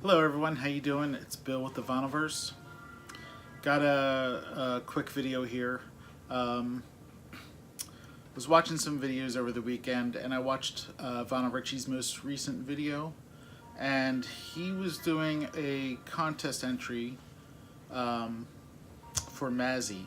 Hello everyone, how you doing? It's Bill with the Voniverse. Got a quick video here. Was watching some videos over the weekend and I watched Von Richie's most recent video, and he was doing a contest entry for Mazzy,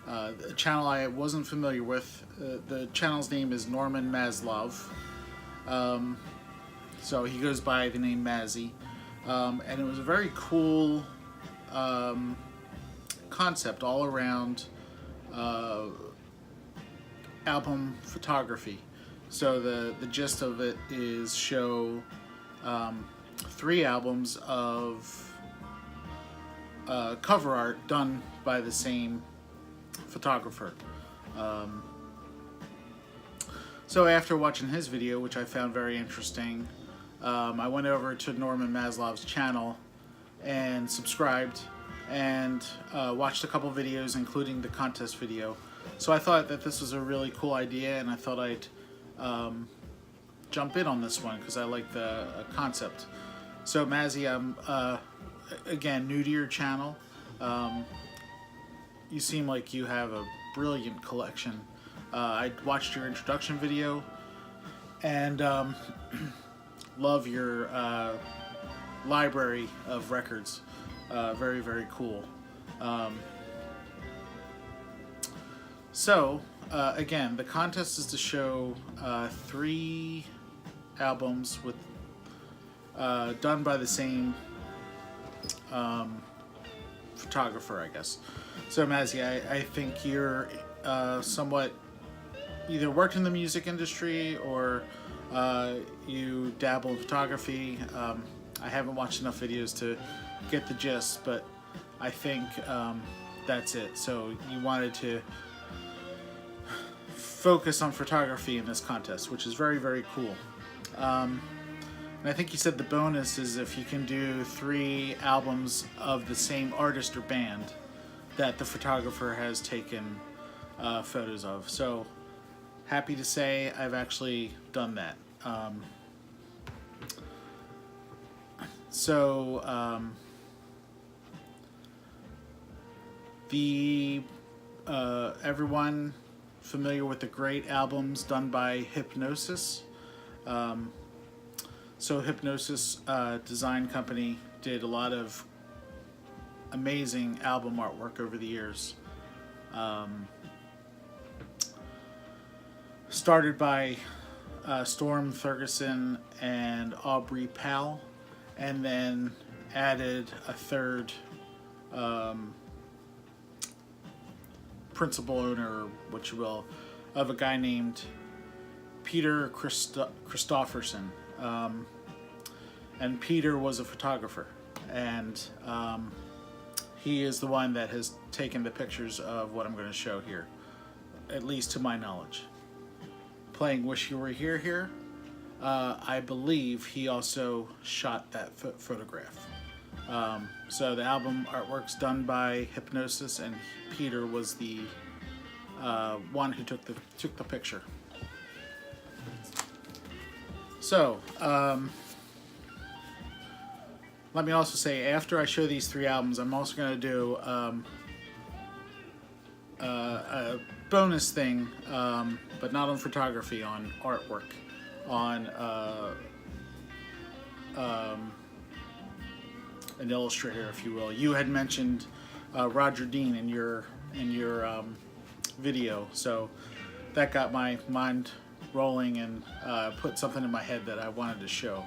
a channel I wasn't familiar with. The channel's name is Norman Maslov, so he goes by the name Mazzy. And it was a very cool concept all around album photography. So the gist of it is show 3 albums of cover art done by the same photographer. So after watching his video, which I found very interesting, I went over to Norman Maslov's channel and subscribed and watched a couple videos, including the contest video. So I thought that this was a really cool idea, and I thought I'd jump in on this one because I like the concept. So Mazzy, I'm again new to your channel. You seem like you have a brilliant collection. I watched your introduction video and love your library of records. Very, very cool. Again, the contest is to show 3 albums with done by the same photographer, I guess. So Mazzy, I think you're somewhat either worked in the music industry or you dabble in photography. I haven't watched enough videos to get the gist, but I think that's it. So you wanted to focus on photography in this contest, which is very, very cool. And I think you said the bonus is if you can do 3 albums of the same artist or band that the photographer has taken photos of. So happy to say I've actually done that. Everyone familiar with the great albums done by Hypnosis. So Hypnosis design company did a lot of amazing album artwork over the years. Started by Storm Thurgeson and Aubrey Powell, and then added a third principal owner, or what you will, of a guy named Peter Christofferson. And Peter was a photographer, and he is the one that has taken the pictures of what I'm going to show here, at least to my knowledge. Playing Wish You Were Here, I believe he also shot that photograph. So the album artwork's done by Hypnosis, and Peter was the one who took the picture. So let me also say, after I show these 3 albums, I'm also going to do a bonus thing, but not on photography, on artwork, on an illustrator, if you will. You had mentioned Roger Dean in your video, so that got my mind rolling and put something in my head that I wanted to show,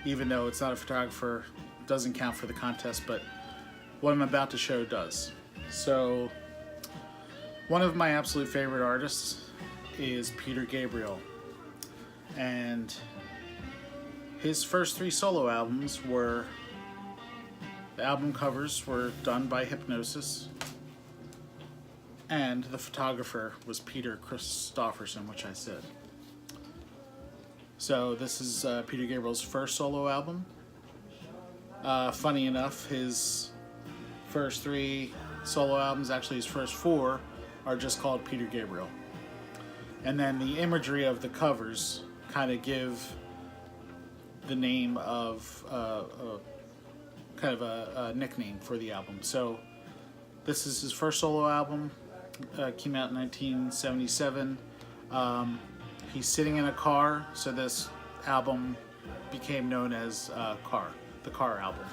even though it's not a photographer, doesn't count for the contest, but what I'm about to show does. So one of my absolute favorite artists is Peter Gabriel, and his first 3 solo albums were, the album covers were done by Hypnosis, and the photographer was Peter Christofferson, which I said. So this is Peter Gabriel's first solo album. Funny enough, his first 3 solo albums, actually his first 4, are just called Peter Gabriel. And then the imagery of the covers kind of give the name of kind of a nickname for the album. So this is his first solo album. Came out in 1977. He's sitting in a car, so this album became known as the Car album.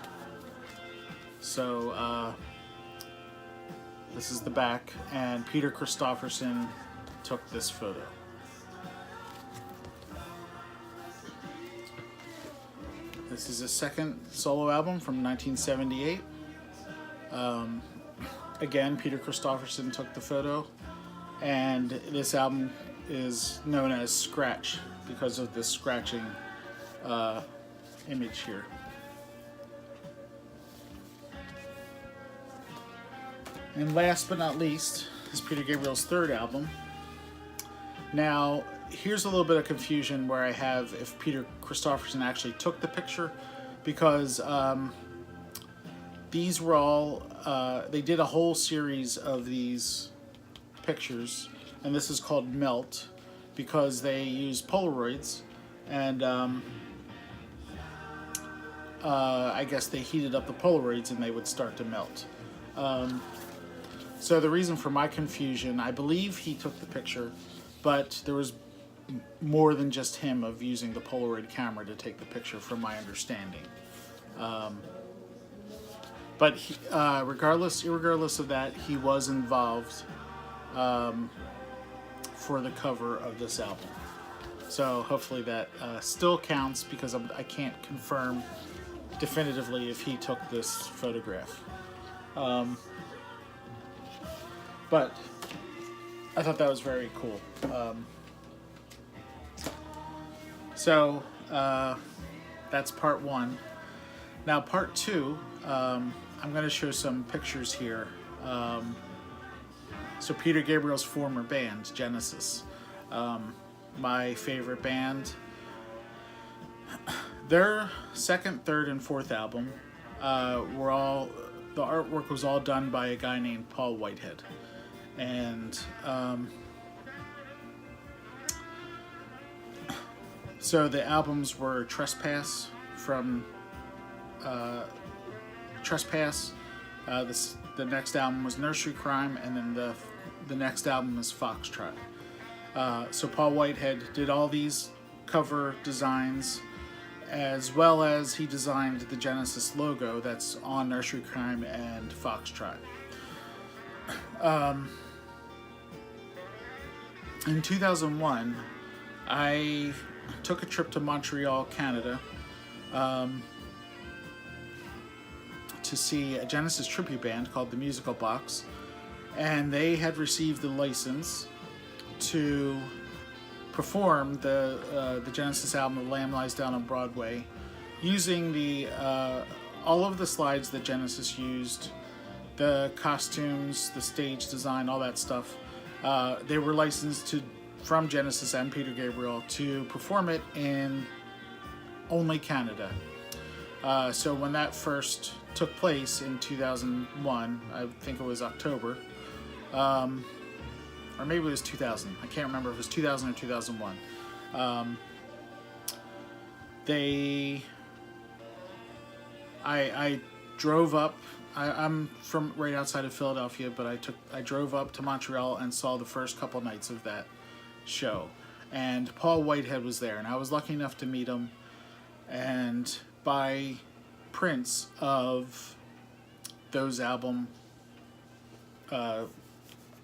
So this is the back, and Peter Christopherson took this photo. This is his second solo album from 1978. Again, Peter Christopherson took the photo, and this album is known as Scratch because of this scratching image here. And last but not least is Peter Gabriel's third album. Now, here's a little bit of confusion where I have if Peter Christopherson actually took the picture, because these were all, they did a whole series of these pictures, and this is called Melt, because they use Polaroids, and I guess they heated up the Polaroids and they would start to melt. So the reason for my confusion, I believe he took the picture, but there was more than just him of using the Polaroid camera to take the picture, from my understanding. But he, irregardless of that, he was involved for the cover of this album. So hopefully that still counts, because I can't confirm definitively if he took this photograph. But I thought that was very cool. So that's part one. Now part two, I'm going to show some pictures here. So Peter Gabriel's former band, Genesis, my favorite band. Their second, third, and fourth album the artwork was all done by a guy named Paul Whitehead. And so the albums were Trespass from Trespass. The next album was Nursery Crime, and then the next album is Foxtrot. So Paul Whitehead did all these cover designs, as well as he designed the Genesis logo that's on Nursery Crime and Foxtrot. In 2001, I took a trip to Montreal, Canada, to see a Genesis tribute band called the Musical Box, and they had received the license to perform the Genesis album "The Lamb Lies Down on Broadway," using all of the slides that Genesis used, the costumes, the stage design, all that stuff. They were licensed from Genesis and Peter Gabriel to perform it in only Canada. So when that first took place in 2001, I think it was October, or maybe it was 2000. I can't remember if it was 2000 or 2001. I drove up. I'm from right outside of Philadelphia, but I drove up to Montreal and saw the first couple nights of that show. And Paul Whitehead was there, and I was lucky enough to meet him and buy prints of those album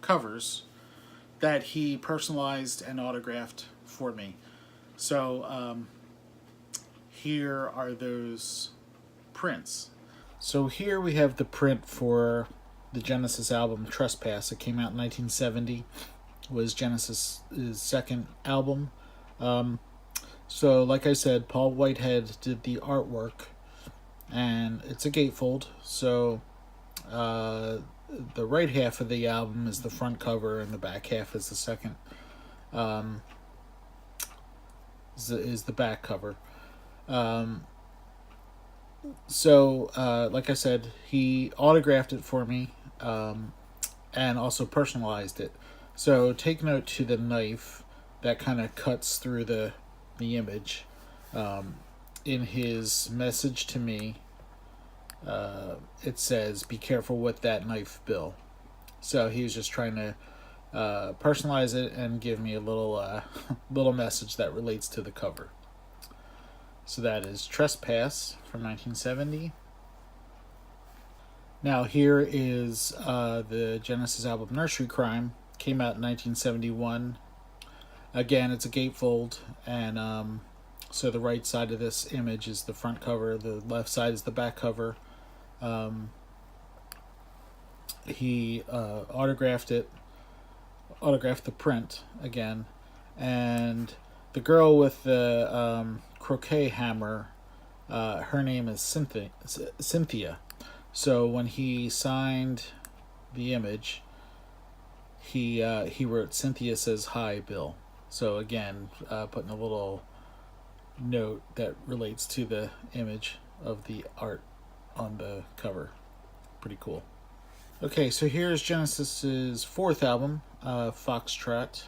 covers that he personalized and autographed for me. So here are those prints. So here we have the print for the Genesis album Trespass. It came out in 1970. It was Genesis' second album. So like I said, Paul Whitehead did the artwork, and it's a gatefold. So the right half of the album is the front cover, and the back half is the second. Is the back cover. So like I said, he autographed it for me, and also personalized it. So take note to the knife that kind of cuts through the image. In his message to me, it says, "Be careful with that knife, Bill." So he was just trying to personalize it and give me a little little message that relates to the cover. So that is Trespass from 1970. Now here is the Genesis album Nursery Crime. Came out in 1971. Again, it's a gatefold, and so the right side of this image is the front cover, the left side is the back cover. He autographed the print again, and the girl with the croquet hammer, her name is Cynthia. So when he signed the image, he wrote, "Cynthia says hi, Bill." So again, putting a little note that relates to the image of the art on the cover. Pretty cool. Okay, so here's Genesis's fourth album, Foxtrot,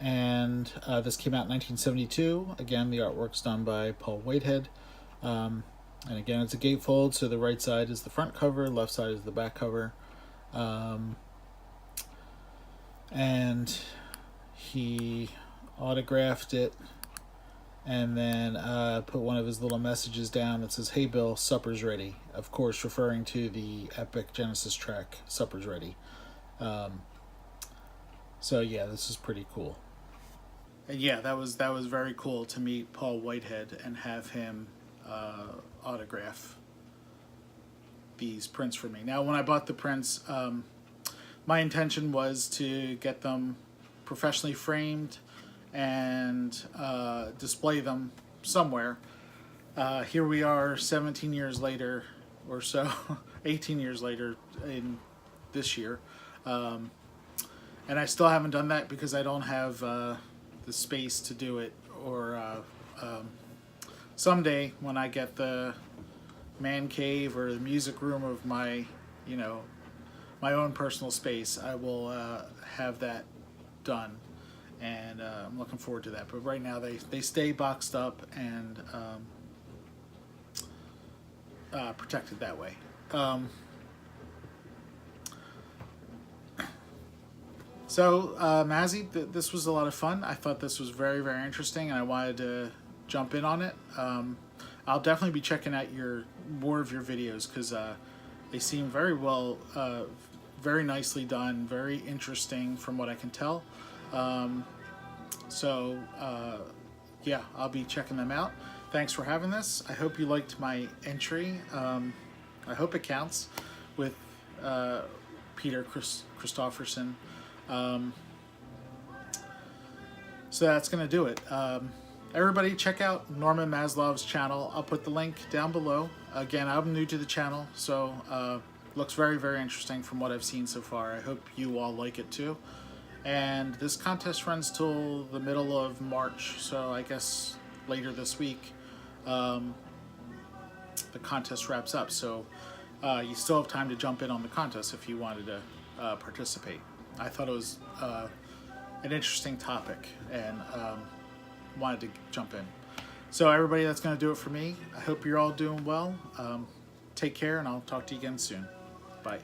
and this came out in 1972. Again, the artwork's done by Paul Whitehead, and again, it's a gatefold, so the right side is the front cover, left side is the back cover, and he autographed it, and then put one of his little messages down that says, "Hey Bill, supper's ready." Of course, referring to the epic Genesis track, "Supper's Ready." So yeah, this is pretty cool. And yeah, that was very cool to meet Paul Whitehead and have him autograph these prints for me. Now, when I bought the prints, my intention was to get them professionally framed and display them somewhere. Here we are 17 years later or so, 18 years later in this year. And I still haven't done that because I don't have the space to do it. Or someday when I get the man cave or the music room of my, my own personal space, I will have that done. And I'm looking forward to that. But right now they stay boxed up and protected that way. So Mazzy, this was a lot of fun. I thought this was very, very interesting, and I wanted to jump in on it. I'll definitely be checking out more of your videos because they seem very well, very nicely done, very interesting from what I can tell. So yeah, I'll be checking them out. Thanks for having this. I hope you liked my entry. I hope it counts with Peter Christopherson. So that's going to do it. Everybody check out Norman Maslov's channel. I'll put the link down below. Again, I'm new to the channel, so looks very, very interesting from what I've seen so far. I hope you all like it too. And this contest runs till the middle of March, so I guess later this week the contest wraps up. So you still have time to jump in on the contest if you wanted to participate. I thought it was an interesting topic and wanted to jump in. So everybody, that's going to do it for me. I hope you're all doing well. Take care, and I'll talk to you again soon. Bye.